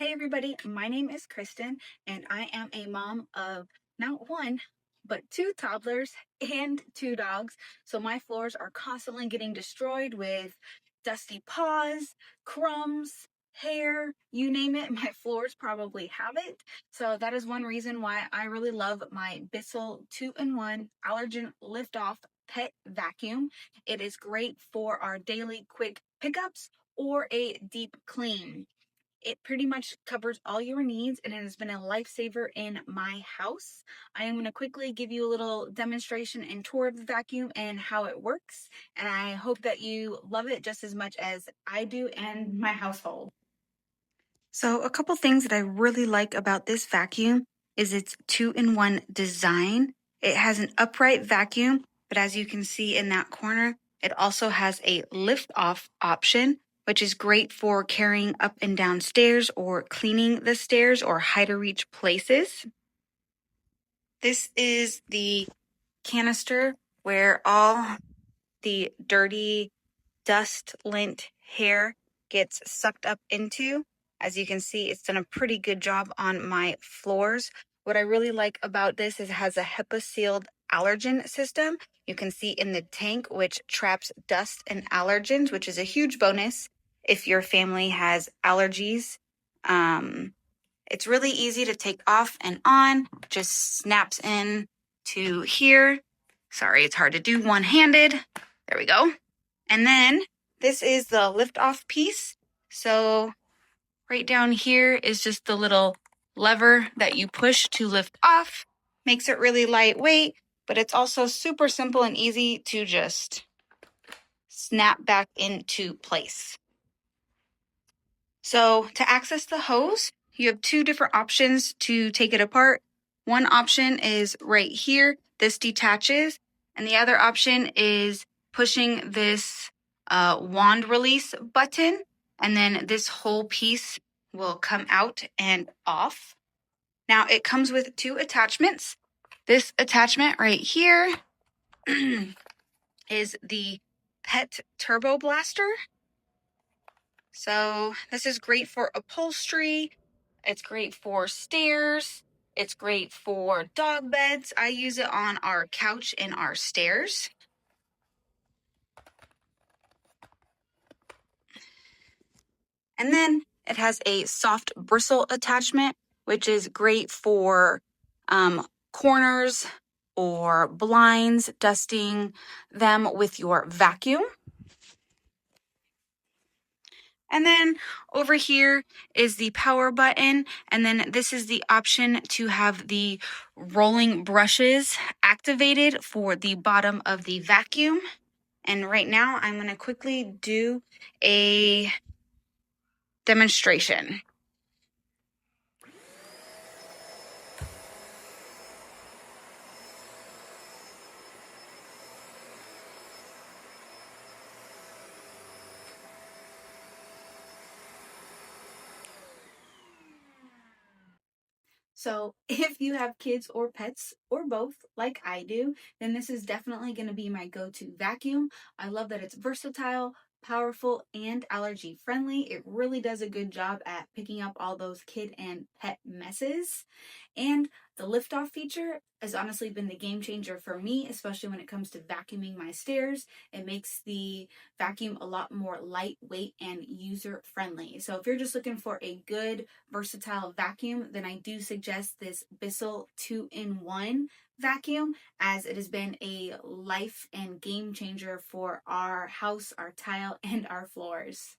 Hey everybody, my name is Kristen and I am a mom of not one, but two toddlers and two dogs. So my floors are constantly getting destroyed with dusty paws, crumbs, hair, you name it, my floors probably have it. So that is one reason why I really love my Bissell 2-in-1 Allergen Lift Off Pet Vacuum. It is great for our daily quick pickups or a deep clean. It pretty much covers all your needs and it has been a lifesaver in my house. I am going to quickly give you a little demonstration and tour of the vacuum and how it works. And I hope that you love it just as much as I do and my household. So a couple things that I really like about this vacuum is its 2-in-1 design. It has an upright vacuum, but as you can see in that corner, it also has a lift-off option, which is great for carrying up and down stairs or cleaning the stairs or high-to-reach places. This is the canister where all the dirty dust, lint, hair gets sucked up into. As you can see, it's done a pretty good job on my floors. What I really like about this is it has a HEPA sealed allergen system. You can see in the tank, which traps dust and allergens, which is a huge bonus if your family has allergies. It's really easy to take off and on, just snaps in to here. Sorry, it's hard to do one-handed. There we go. And then this is the lift off piece. So right down here is just the little lever that you push to lift off. Makes it really lightweight, but it's also super simple and easy to just snap back into place. So to access the hose, you have two different options to take it apart. One option is right here. This detaches. And the other option is pushing this wand release button. And then this whole piece will come out and off. Now it comes with two attachments. This attachment right here is the Pet Turbo Blaster. So this is great for upholstery. It's great for stairs. It's great for dog beds. I use it on our couch and our stairs. And then it has a soft bristle attachment, which is great for corners or blinds, dusting them with your vacuum. And then over here is the power button. And then this is the option to have the rolling brushes activated for the bottom of the vacuum. And right now I'm going to quickly do a demonstration. So if you have kids or pets or both, like I do, then this is definitely going to be my go-to vacuum. I love that it's versatile, powerful, and allergy friendly. It really does a good job at picking up all those kid and pet messes. And the lift-off feature has honestly been the game changer for me, especially when it comes to vacuuming my stairs. It makes the vacuum a lot more lightweight and user-friendly. So if you're just looking for a good, versatile vacuum, then I do suggest this Bissell 2-in-1 vacuum, as it has been a life and game changer for our house, our tile, and our floors.